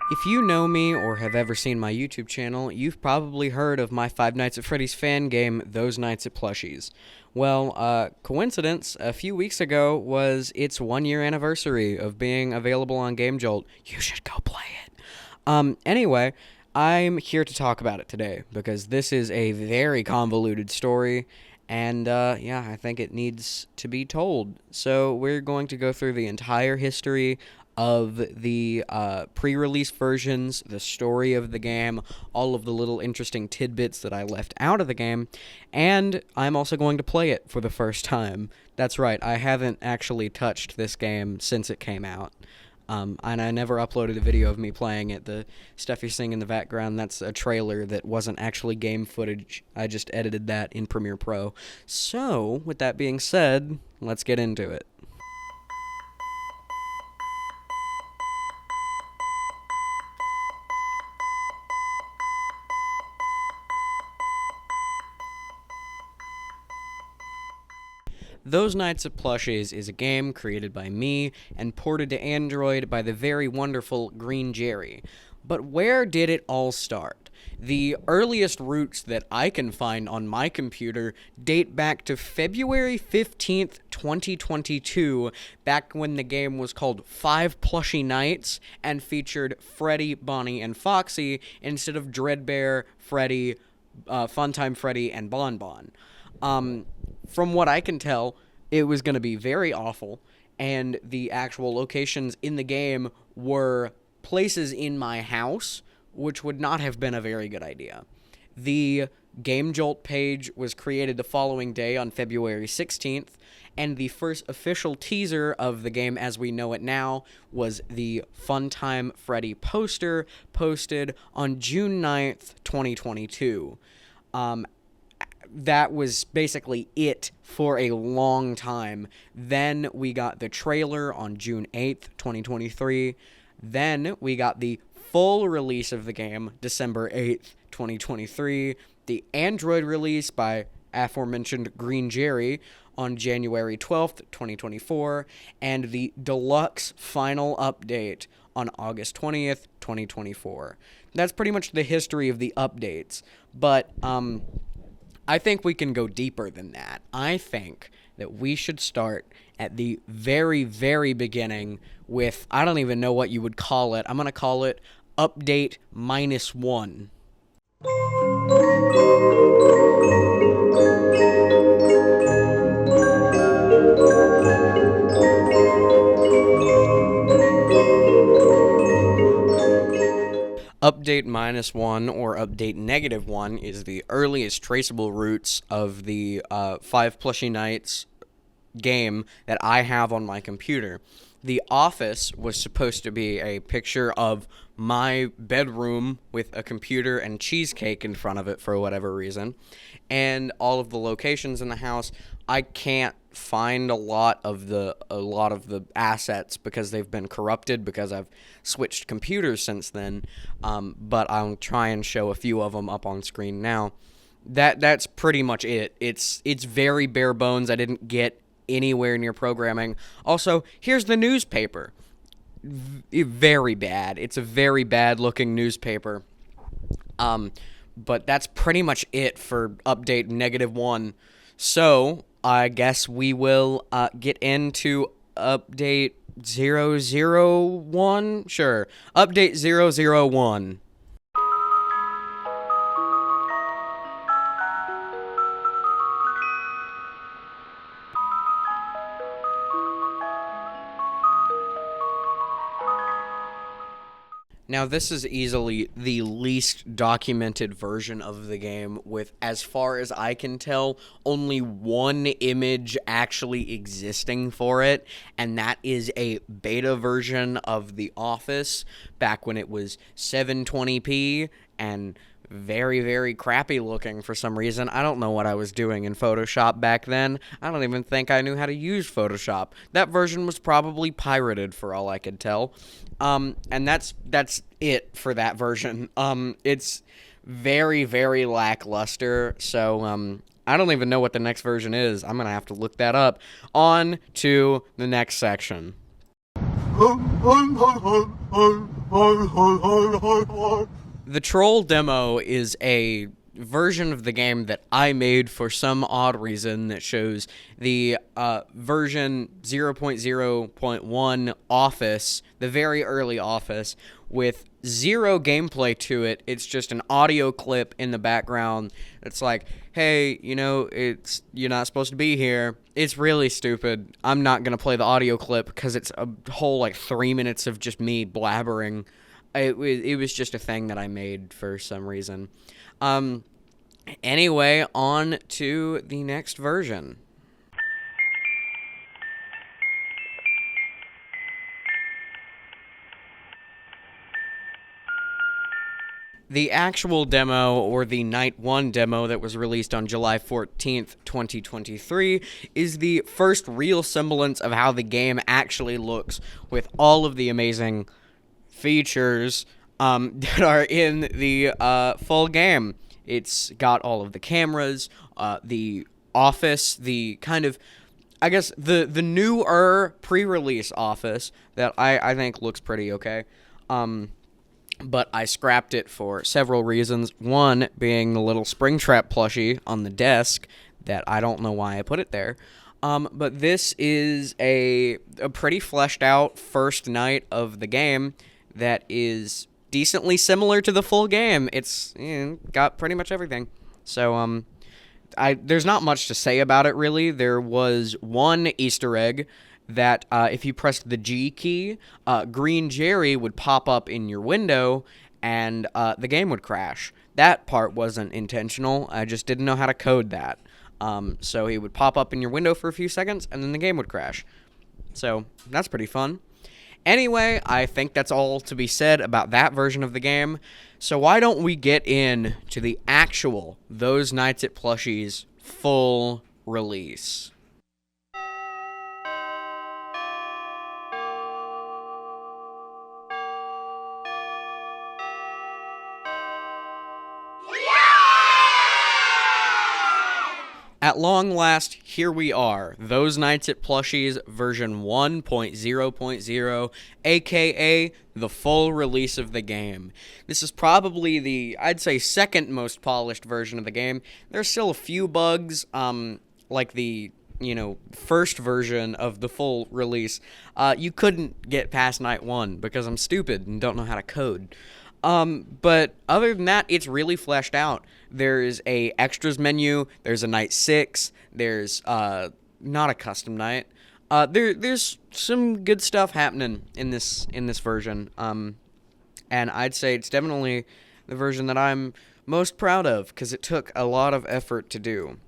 If you know me or have ever seen my YouTube channel, you've probably heard of my Five Nights at Freddy's fan game, Those Nights at Plushys. Well, coincidence, a few weeks ago was its 1 year anniversary of being available on Game Jolt. You should go play it. Anyway, I'm here to talk about it today because this is a very convoluted story, and yeah, I think it needs to be told. So we're going to go through the entire history of the pre-release versions, the story of the game, all of the little interesting tidbits that I left out of the game, and I'm also going to play it for the first time. That's right, I haven't actually touched this game since it came out. And I never uploaded a video of me playing it. The stuff you're seeing in the background, that's a trailer that wasn't actually game footage. I just edited that in Premiere Pro. So, with that being said, let's get into it. Those Nights at Plushys is a game created by me and ported to Android by the very wonderful Green Jerry. But where did it all start? The earliest roots that I can find on my computer date back to February 15th, 2022, back when the game was called Five Plushy Nights and featured Freddy, Bonnie, and Foxy instead of Dreadbear, Freddy, Funtime Freddy, and Bon Bon. From what I can tell, it was going to be very awful, and the actual locations in the game were places in my house, which would not have been a very good idea. The Game Jolt page was created the following day on February 16th, and the first official teaser of the game as we know it now was the Funtime Freddy poster posted on June 9th, 2022. That was basically it for a long time. Then we got the trailer on June 8th, 2023. Then we got the full release of the game December 8th, 2023. The Android release by aforementioned Green Jerry on January 12th, 2024. And the deluxe final update on August 20th, 2024. That's pretty much the history of the updates. But, I think we can go deeper than that. I think that we should start at the very, very beginning with, I don't even know what you would call it. I'm going to call it Update -1. Update -1 or update -1 is the earliest traceable roots of the Five Plushy Nights game that I have on my computer. The office was supposed to be a picture of my bedroom with a computer and cheesecake in front of it for whatever reason. And all of the locations in the house, I can't find a lot of the assets because they've been corrupted because I've switched computers since then. But I'll try and show a few of them up on screen now. That's pretty much it. It's very bare bones. I didn't get anywhere near programming. Also, here's the newspaper. Very bad. It's a very bad looking newspaper. But that's pretty much it for update -1. So, I guess we will get into update 001. Sure. Update 001. Now, this is easily the least documented version of the game with, as far as I can tell, only one image actually existing for it, and that is a beta version of The Office back when it was 720p and very, very crappy looking for some reason. I don't know what I was doing in Photoshop back then. I don't even think I knew how to use Photoshop. That version was probably pirated for all I could tell. And that's it for that version. It's very, very lackluster, so, I don't even know what the next version is. I'm gonna have to look that up. On to the next section. The troll demo is a version of the game that I made for some odd reason that shows the version 0.0.1 Office, the very early Office, with zero gameplay to it. It's just an audio clip in the background. It's like, hey, you're not supposed to be here. It's really stupid. I'm not going to play the audio clip because it's a whole 3 minutes of just me blabbering. It was just a thing that I made for some reason. Anyway, on to the next version. The actual demo, or the Night 1 demo that was released on July 14th, 2023, is the first real semblance of how the game actually looks, with all of the amazing features that are in the full game. It's got all of the cameras, the Office, the kind of, I guess, the newer pre-release Office that I think looks pretty okay. But I scrapped it for several reasons. One being the little Springtrap plushie on the desk that I don't know why I put it there. But this is a pretty fleshed out first night of the game that is decently similar to the full game. It's got pretty much everything. So there's not much to say about it really. There was one Easter egg that if you pressed the G key, Green Jerry would pop up in your window and the game would crash. That part wasn't intentional. I just didn't know how to code that. So he would pop up in your window for a few seconds and then the game would crash. So that's pretty fun. Anyway, I think that's all to be said about that version of the game. So why don't we get in to the actual Those Nights at Plushys full release. At long last, here we are, Those Nights at Plushys version 1.0.0, aka the full release of the game. This is probably the, I'd say, second most polished version of the game. There's still a few bugs, like the, first version of the full release. You couldn't get past night 1 because I'm stupid and don't know how to code. But other than that, it's really fleshed out. There's a extras menu, there's a night 6, there's, not a custom night. There's some good stuff happening in this version. And I'd say it's definitely the version that I'm most proud of, because it took a lot of effort to do.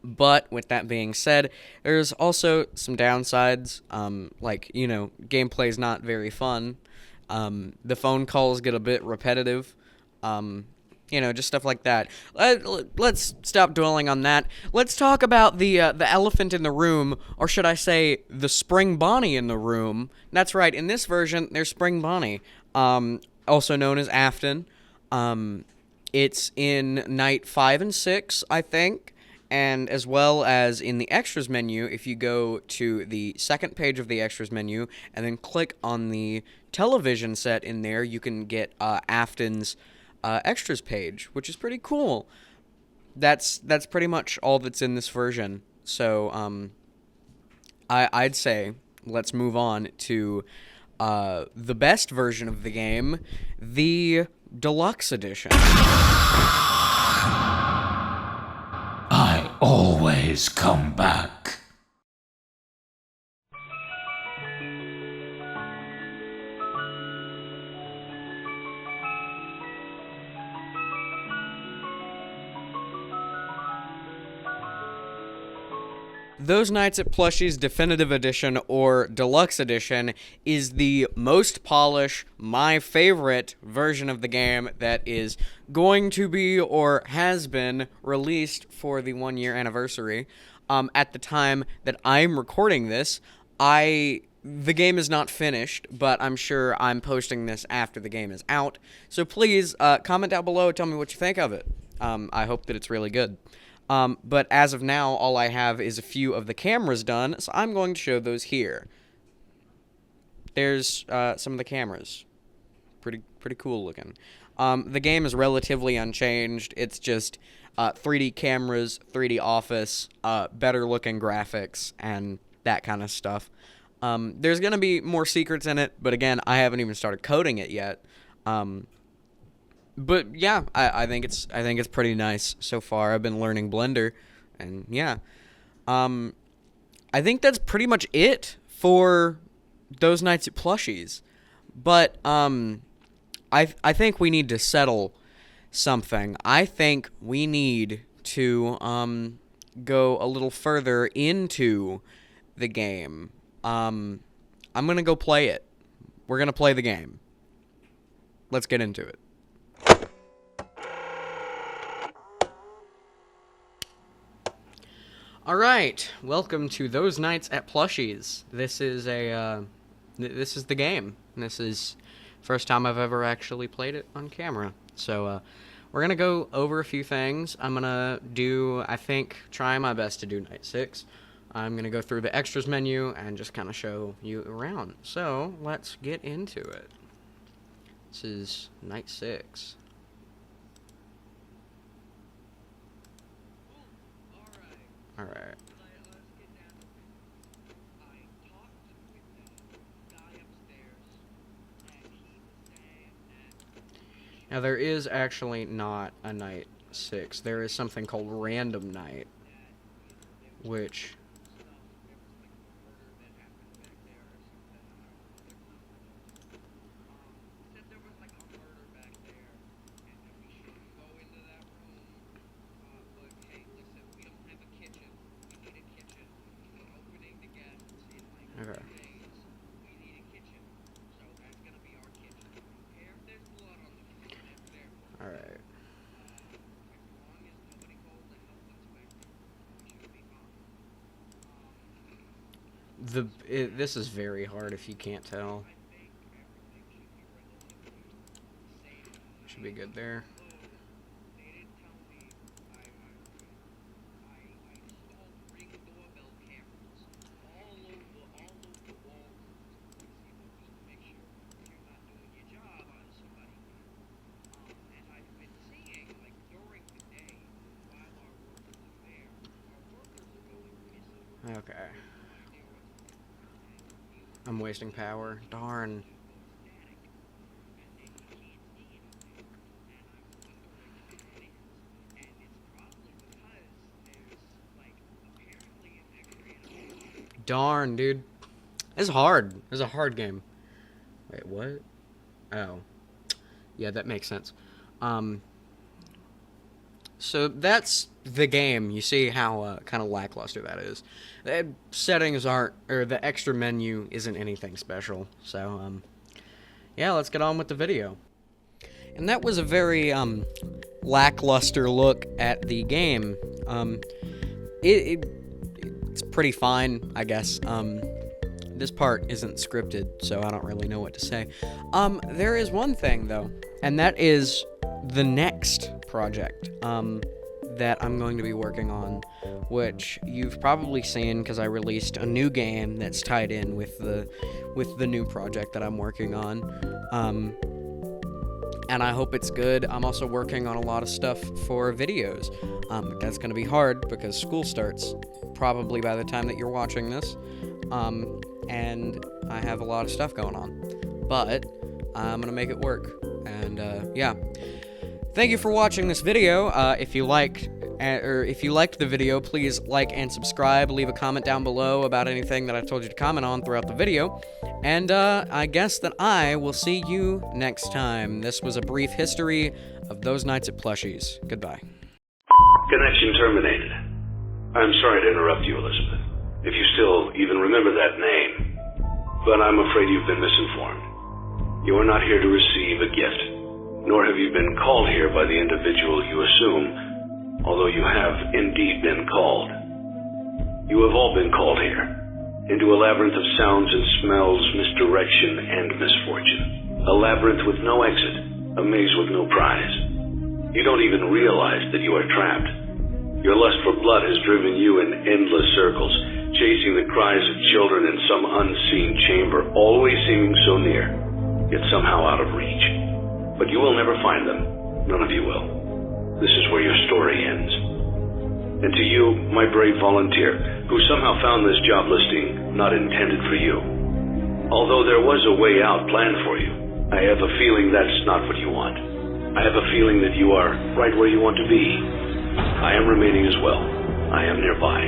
But with that being said, there's also some downsides, gameplay's not very fun. The phone calls get a bit repetitive, just stuff like that. Let's stop dwelling on that. Let's talk about the elephant in the room, or should I say, the Spring Bonnie in the room. That's right, in this version, there's Spring Bonnie, also known as Afton. It's in night 5 and 6, I think. And as well as in the extras menu, if you go to the second page of the extras menu and then click on the television set in there, you can get Afton's extras page, which is pretty cool. That's pretty much all that's in this version. So I'd say let's move on to the best version of the game, the Deluxe Edition. Always come back. Those Nights at Plushys Definitive Edition, or Deluxe Edition, is the most polished, my favorite version of the game that is going to be, or has been, released for the 1-year anniversary. At the time that I'm recording this, the game is not finished, but I'm sure I'm posting this after the game is out. So please, comment down below, tell me what you think of it. I hope that it's really good. But as of now, all I have is a few of the cameras done, so I'm going to show those here. There's some of the cameras. pretty cool looking. The game is relatively unchanged. It's just 3D cameras, 3D office, better looking graphics, and that kind of stuff. There's gonna be more secrets in it, but again, I haven't even started coding it yet. But yeah, I think it's pretty nice so far. I've been learning Blender, and yeah, I think that's pretty much it for those nights at Plushys. But I think we need to settle something. I think we need to go a little further into the game. I'm gonna go play it. We're gonna play the game. Let's get into it. All right, welcome to Those Nights at Plushys. This is the game. This is first time I've ever actually played it on camera. So we're gonna go over a few things. I'm gonna try my best to do night 6. I'm gonna go through the extras menu and just kind of show you around. So let's get into it. This is night 6. All right. Now there is actually not a night 6. There is something called random night, which okay. All right. This is very hard if you can't tell. Should be good there. Okay. I'm wasting power. Darn. Darn, dude. It's hard. It's a hard game. Wait, what? Oh. Yeah, that makes sense. So that's the game. You see how kind of lackluster that is. The settings aren't, or the extra menu isn't anything special. So, yeah, let's get on with the video. And that was a very lackluster look at the game. It's pretty fine, I guess. This part isn't scripted, so I don't really know what to say. There is one thing, though, and that is the next project that I'm going to be working on, which you've probably seen because I released a new game that's tied in with the new project that I'm working on. And I hope it's good. I'm also working on a lot of stuff for videos. That's going to be hard because school starts probably by the time that you're watching this. And I have a lot of stuff going on. But I'm going to make it work. And yeah. Thank you for watching this video. If you liked the video, please like and subscribe. Leave a comment down below about anything that I told you to comment on throughout the video. And I guess that I will see you next time. This was a brief history of Those Nights at Plushys. Goodbye. Connection terminated. I'm sorry to interrupt you, Elizabeth, if you still even remember that name. But I'm afraid you've been misinformed. You are not here to receive a gift, nor have you been called here by the individual you assume, although you have indeed been called. You have all been called here, into a labyrinth of sounds and smells, misdirection, and misfortune. A labyrinth with no exit, a maze with no prize. You don't even realize that you are trapped. Your lust for blood has driven you in endless circles, chasing the cries of children in some unseen chamber, always seeming so near. yet somehow out of reach. But you will never find them. None of you will. This is where your story ends. And to you, my brave volunteer, who somehow found this job listing not intended for you. Although there was a way out planned for you, I have a feeling that's not what you want. I have a feeling that you are right where you want to be. I am remaining as well. I am nearby.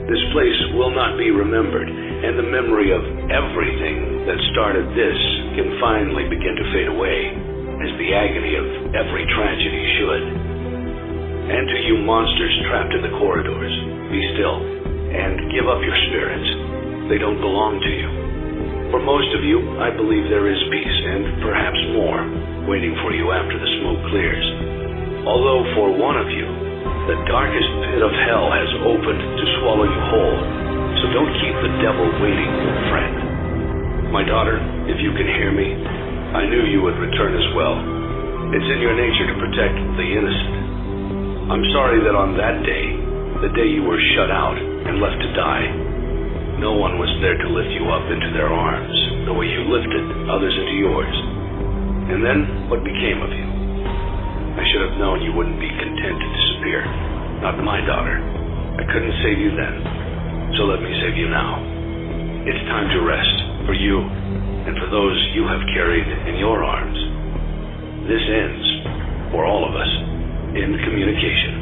This place will not be remembered, and the memory of everything that started this can finally begin to fade away, as the agony of every tragedy should. And to you monsters trapped in the corridors, be still, and give up your spirits. They don't belong to you. For most of you, I believe there is peace, and perhaps more, waiting for you after the smoke clears. Although for one of you, the darkest pit of hell has opened to swallow you whole, so don't keep the devil waiting, friend. My daughter, if you can hear me, I knew you would return as well. It's in your nature to protect the innocent. I'm sorry that on that day, the day you were shut out and left to die, no one was there to lift you up into their arms, the way you lifted others into yours. And then, what became of you? I should have known you wouldn't be content to disappear. Not my daughter. I couldn't save you then, so let me save you now. It's time to rest, for you, and for those you have carried in your arms. This ends, for all of us, in communication.